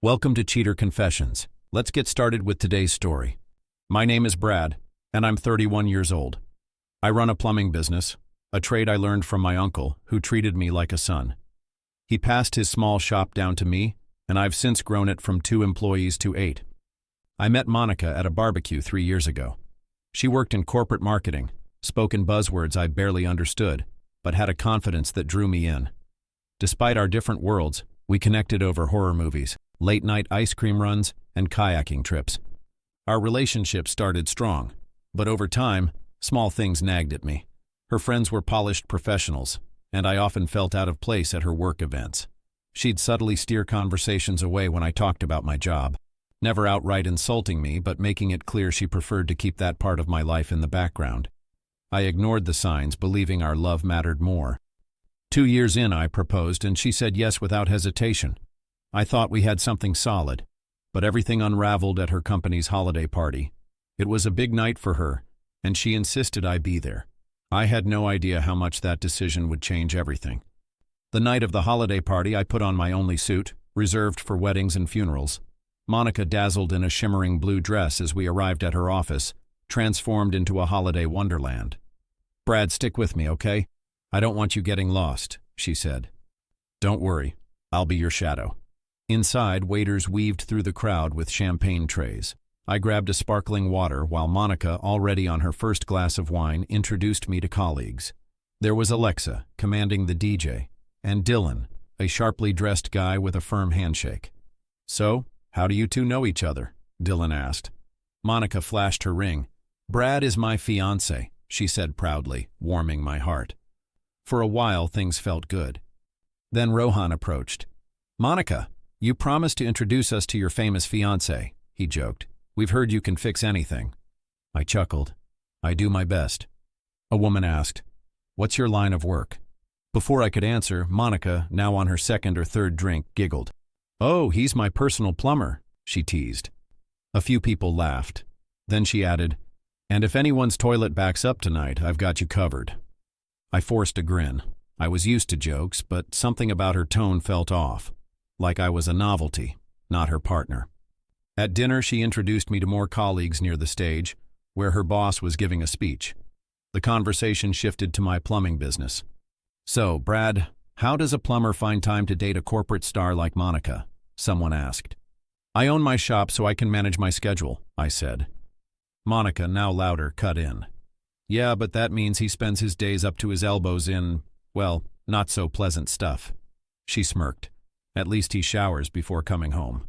Welcome to Cheater Confessions. Let's get started with today's story. My name is Brad, and I'm 31 years old. I run a plumbing business, a trade I learned from my uncle, who treated me like a son. He passed his small shop down to me, and I've since grown it from 2 employees to 8. I met Monica at a barbecue 3 years ago. She worked in corporate marketing, spoke in buzzwords I barely understood, but had a confidence that drew me in. Despite our different worlds, we connected over horror movies, late-night ice cream runs, and kayaking trips. Our relationship started strong, but over time, small things nagged at me. Her friends were polished professionals, and I often felt out of place at her work events. She'd subtly steer conversations away when I talked about my job, never outright insulting me, but making it clear she preferred to keep that part of my life in the background. I ignored the signs, believing our love mattered more. 2 years in, I proposed, and she said yes without hesitation. I thought we had something solid, but everything unraveled at her company's holiday party. It was a big night for her, and she insisted I be there. I had no idea how much that decision would change everything. The night of the holiday party, I put on my only suit, reserved for weddings and funerals. Monica dazzled in a shimmering blue dress as we arrived at her office, transformed into a holiday wonderland. "Brad, stick with me, okay? I don't want you getting lost," she said. "Don't worry, I'll be your shadow." Inside, waiters weaved through the crowd with champagne trays. I grabbed a sparkling water while Monica, already on her first glass of wine, introduced me to colleagues. There was Alexa, commanding the DJ, and Dylan, a sharply dressed guy with a firm handshake. "So, how do you two know each other?" Dylan asked. Monica flashed her ring. "Brad is my fiancé," she said proudly, warming my heart. For a while, things felt good. Then Rohan approached. "Monica, you promised to introduce us to your famous fiancé," he joked. "We've heard you can fix anything." I chuckled. "I do my best." A woman asked, "What's your line of work?" Before I could answer, Monica, now on her second or third drink, giggled. "Oh, he's my personal plumber," she teased. A few people laughed. Then she added, "And if anyone's toilet backs up tonight, I've got you covered." I forced a grin. I was used to jokes, but something about her tone felt off. Like I was a novelty, not her partner. At dinner, she introduced me to more colleagues near the stage, where her boss was giving a speech. The conversation shifted to my plumbing business. "So, Brad, how does a plumber find time to date a corporate star like Monica?" someone asked. "I own my shop so I can manage my schedule," I said. Monica, now louder, cut in. "Yeah, but that means he spends his days up to his elbows in, well, not so pleasant stuff." She smirked. "At least he showers before coming home."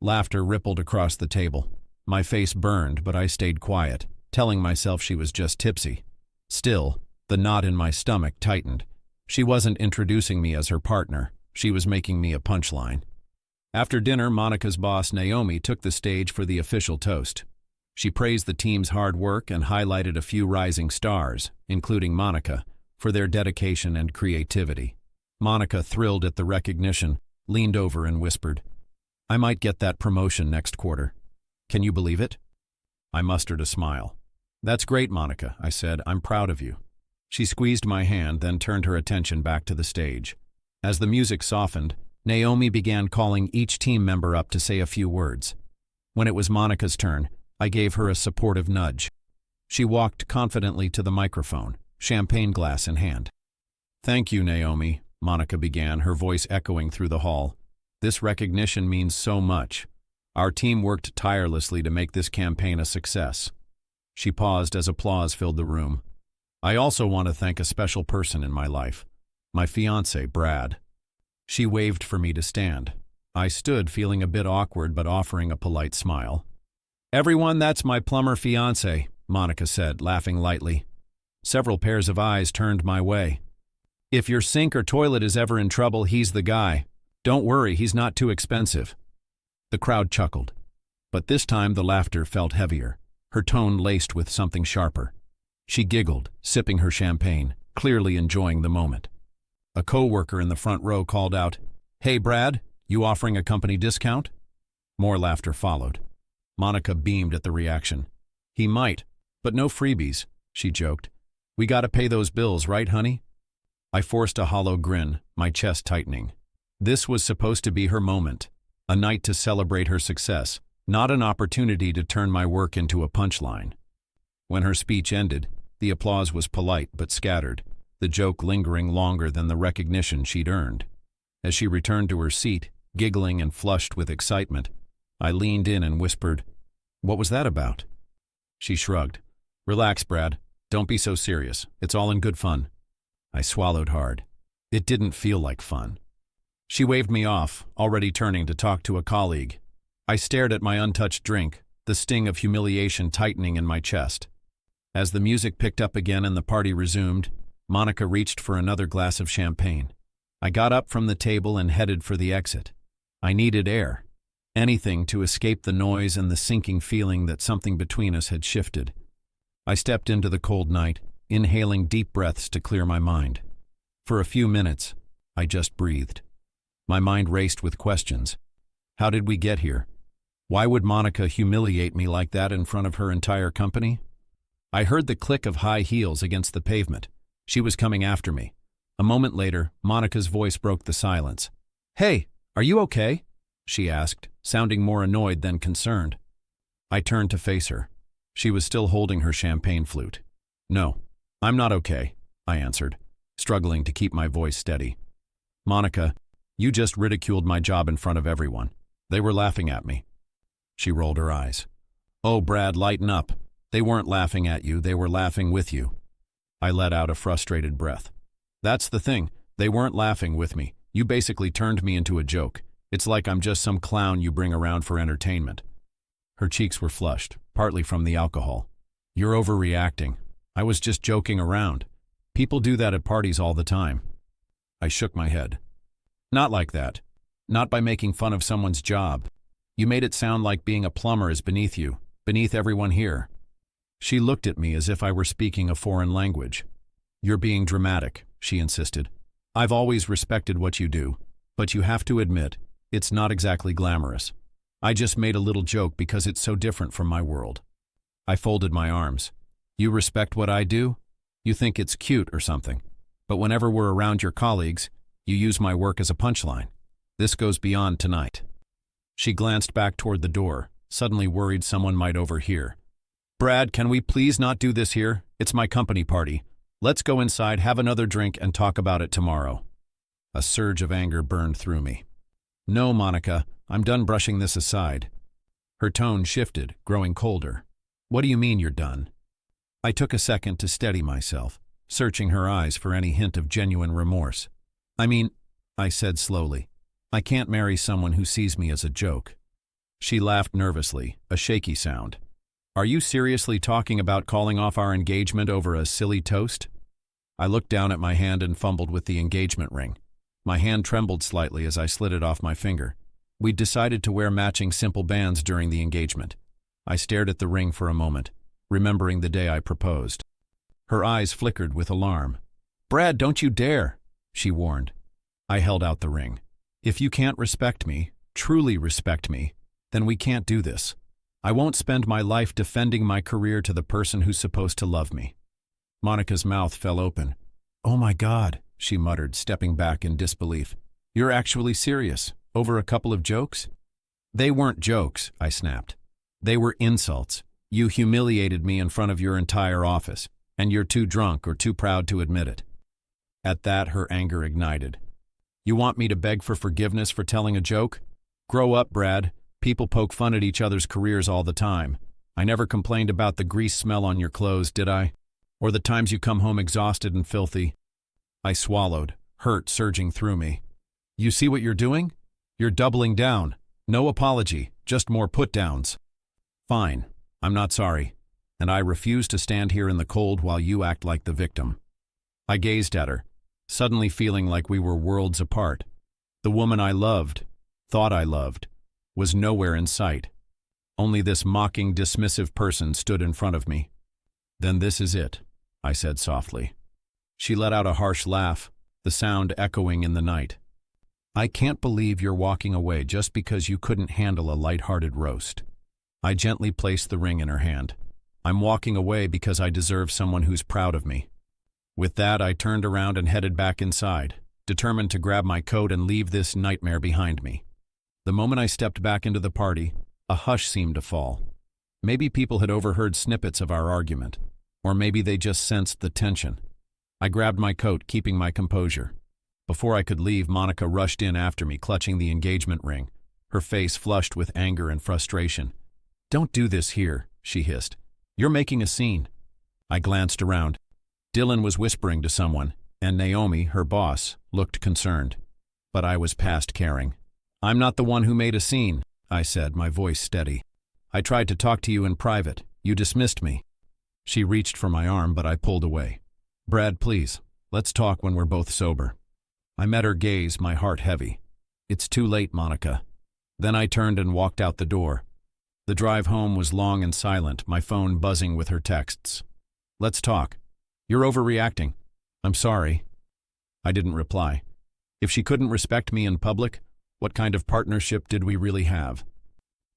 Laughter rippled across the table. My face burned, but I stayed quiet, telling myself she was just tipsy. Still, the knot in my stomach tightened. She wasn't introducing me as her partner. She was making me a punchline. After dinner, Monica's boss, Naomi, took the stage for the official toast. She praised the team's hard work and highlighted a few rising stars, including Monica, for their dedication and creativity. Monica, thrilled at the recognition, leaned over and whispered, "I might get that promotion next quarter. Can you believe it?" I mustered a smile. "That's great, Monica," I said. "I'm proud of you." She squeezed my hand, then turned her attention back to the stage. As the music softened, Naomi began calling each team member up to say a few words. When it was Monica's turn, I gave her a supportive nudge. She walked confidently to the microphone, champagne glass in hand. "Thank you, Naomi," Monica began, her voice echoing through the hall. "This recognition means so much. Our team worked tirelessly to make this campaign a success." She paused as applause filled the room. "I also want to thank a special person in my life, my fiancé, Brad." She waved for me to stand. I stood, feeling a bit awkward but offering a polite smile. "Everyone, that's my plumber fiancé," Monica said, laughing lightly. Several pairs of eyes turned my way. "If your sink or toilet is ever in trouble, he's the guy. Don't worry, he's not too expensive." The crowd chuckled, but this time the laughter felt heavier, her tone laced with something sharper. She giggled, sipping her champagne, clearly enjoying the moment. A co-worker in the front row called out, "Hey, Brad, you offering a company discount?" More laughter followed. Monica beamed at the reaction. "He might, but no freebies," she joked. "We gotta pay those bills, right, honey?" I forced a hollow grin, my chest tightening. This was supposed to be her moment. A night to celebrate her success, not an opportunity to turn my work into a punchline. When her speech ended, the applause was polite but scattered, the joke lingering longer than the recognition she'd earned. As she returned to her seat, giggling and flushed with excitement, I leaned in and whispered, "What was that about?" She shrugged. "Relax, Brad. Don't be so serious. It's all in good fun." I swallowed hard. It didn't feel like fun. She waved me off, already turning to talk to a colleague. I stared at my untouched drink, the sting of humiliation tightening in my chest. As the music picked up again and the party resumed, Monica reached for another glass of champagne. I got up from the table and headed for the exit. I needed air. Anything to escape the noise and the sinking feeling that something between us had shifted. I stepped into the cold night, inhaling deep breaths to clear my mind. For a few minutes, I just breathed. My mind raced with questions. How did we get here? Why would Monica humiliate me like that in front of her entire company? I heard the click of high heels against the pavement. She was coming after me. A moment later, Monica's voice broke the silence. "Hey, are you okay?" she asked, sounding more annoyed than concerned. I turned to face her. She was still holding her champagne flute. "No, I'm not okay," I answered, struggling to keep my voice steady. "Monica, you just ridiculed my job in front of everyone. They were laughing at me." She rolled her eyes. "Oh, Brad, lighten up. They weren't laughing at you, they were laughing with you." I let out a frustrated breath. "That's the thing. They weren't laughing with me. You basically turned me into a joke. It's like I'm just some clown you bring around for entertainment." Her cheeks were flushed, partly from the alcohol. "You're overreacting. I was just joking around. People do that at parties all the time." I shook my head. "Not like that. Not by making fun of someone's job. You made it sound like being a plumber is beneath you, beneath everyone here." She looked at me as if I were speaking a foreign language. "You're being dramatic," she insisted. "I've always respected what you do, but you have to admit, it's not exactly glamorous. I just made a little joke because it's so different from my world." I folded my arms. "You respect what I do? You think it's cute or something. But whenever we're around your colleagues, you use my work as a punchline. This goes beyond tonight." She glanced back toward the door, suddenly worried someone might overhear. "Brad, can we please not do this here? It's my company party. Let's go inside, have another drink, and talk about it tomorrow." A surge of anger burned through me. "No, Monica, I'm done brushing this aside." Her tone shifted, growing colder. "What do you mean you're done?" I took a second to steady myself, searching her eyes for any hint of genuine remorse. "I mean," I said slowly, "I can't marry someone who sees me as a joke." She laughed nervously, a shaky sound. "Are you seriously talking about calling off our engagement over a silly toast?" I looked down at my hand and fumbled with the engagement ring. My hand trembled slightly as I slid it off my finger. We'd decided to wear matching simple bands during the engagement. I stared at the ring for a moment, remembering the day I proposed. Her eyes flickered with alarm. "Brad, don't you dare," she warned. I held out the ring. "If you can't respect me, truly respect me, then we can't do this. I won't spend my life defending my career to the person who's supposed to love me." Monica's mouth fell open. "Oh my God," she muttered, stepping back in disbelief. "You're actually serious? Over a couple of jokes?" "They weren't jokes," I snapped. "They were insults. You humiliated me in front of your entire office, and you're too drunk or too proud to admit it." At that, her anger ignited. "You want me to beg for forgiveness for telling a joke? Grow up, Brad. People poke fun at each other's careers all the time. I never complained about the grease smell on your clothes, did I? Or the times you come home exhausted and filthy?" I swallowed, hurt surging through me. "You see what you're doing? You're doubling down. No apology, just more put-downs." "Fine, I'm not sorry, and I refuse to stand here in the cold while you act like the victim." I gazed at her, suddenly feeling like we were worlds apart. The woman I loved, thought I loved, was nowhere in sight. Only this mocking, dismissive person stood in front of me. "Then this is it," I said softly. She let out a harsh laugh, the sound echoing in the night. "I can't believe you're walking away just because you couldn't handle a light-hearted roast." I gently placed the ring in her hand. "I'm walking away because I deserve someone who's proud of me." With that, I turned around and headed back inside, determined to grab my coat and leave this nightmare behind me. The moment I stepped back into the party, a hush seemed to fall. Maybe people had overheard snippets of our argument, or maybe they just sensed the tension. I grabbed my coat, keeping my composure. Before I could leave, Monica rushed in after me, clutching the engagement ring, her face flushed with anger and frustration. "Don't do this here," she hissed. "You're making a scene." I glanced around. Dylan was whispering to someone, and Naomi, her boss, looked concerned. But I was past caring. "I'm not the one who made a scene," I said, my voice steady. "I tried to talk to you in private. You dismissed me." She reached for my arm, but I pulled away. "Brad, please, let's talk when we're both sober." I met her gaze, my heart heavy. "It's too late, Monica." Then I turned and walked out the door. The drive home was long and silent, my phone buzzing with her texts. "Let's talk." "You're overreacting." "I'm sorry." I didn't reply. If she couldn't respect me in public, what kind of partnership did we really have?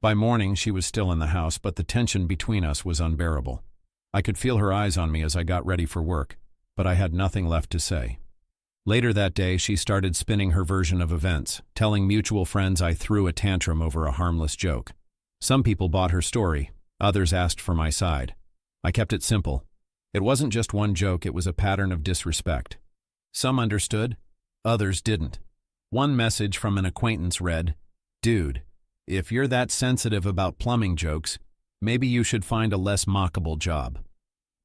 By morning, she was still in the house, but the tension between us was unbearable. I could feel her eyes on me as I got ready for work, but I had nothing left to say. Later that day, she started spinning her version of events, telling mutual friends I threw a tantrum over a harmless joke. Some people bought her story, others asked for my side. I kept it simple. It wasn't just one joke, it was a pattern of disrespect. Some understood, others didn't. One message from an acquaintance read, "Dude, if you're that sensitive about plumbing jokes, maybe you should find a less mockable job."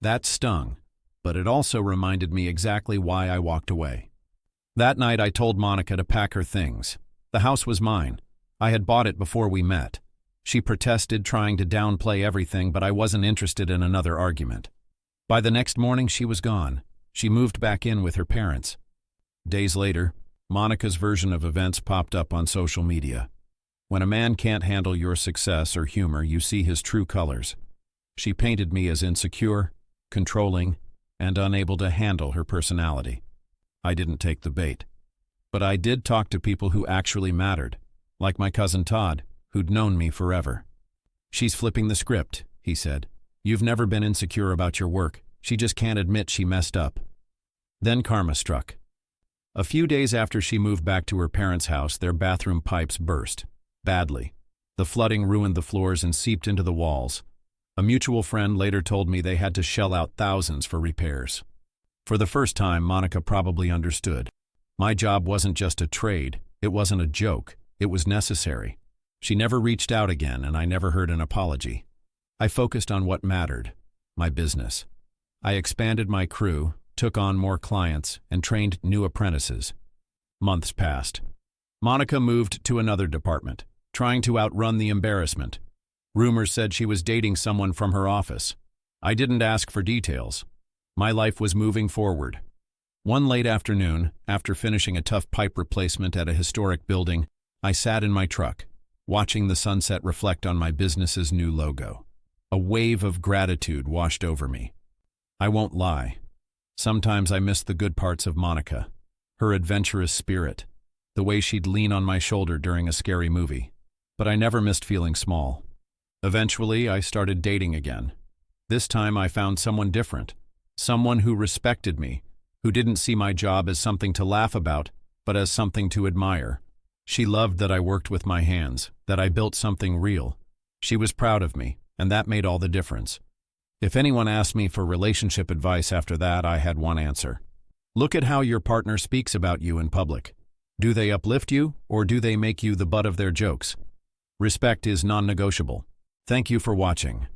That stung, but it also reminded me exactly why I walked away. That night I told Monica to pack her things. The house was mine. I had bought it before we met. She protested, trying to downplay everything, but I wasn't interested in another argument. By the next morning she was gone. She moved back in with her parents. Days later, Monica's version of events popped up on social media. When a man can't handle your success or humor, you see his true colors. She painted me as insecure, controlling, and unable to handle her personality. I didn't take the bait. But I did talk to people who actually mattered, like my cousin Todd, who'd known me forever. "She's flipping the script," he said. "You've never been insecure about your work. She just can't admit she messed up." Then karma struck. A few days after she moved back to her parents' house, their bathroom pipes burst. Badly. The flooding ruined the floors and seeped into the walls. A mutual friend later told me they had to shell out thousands for repairs. For the first time, Monica probably understood. My job wasn't just a trade, it wasn't a joke, it was necessary. She never reached out again, and I never heard an apology. I focused on what mattered, my business. I expanded my crew, took on more clients, and trained new apprentices. Months passed. Monica moved to another department, trying to outrun the embarrassment. Rumors said she was dating someone from her office. I didn't ask for details. My life was moving forward. One late afternoon, after finishing a tough pipe replacement at a historic building, I sat in my truck, watching the sunset reflect on my business's new logo. A wave of gratitude washed over me. I won't lie. Sometimes I missed the good parts of Monica, her adventurous spirit, the way she'd lean on my shoulder during a scary movie. But I never missed feeling small. Eventually, I started dating again. This time I found someone different. Someone who respected me, who didn't see my job as something to laugh about, but as something to admire. She loved that I worked with my hands, that I built something real. She was proud of me, and that made all the difference. If anyone asked me for relationship advice after that, I had one answer. Look at how your partner speaks about you in public. Do they uplift you, or do they make you the butt of their jokes? Respect is non-negotiable. Thank you for watching.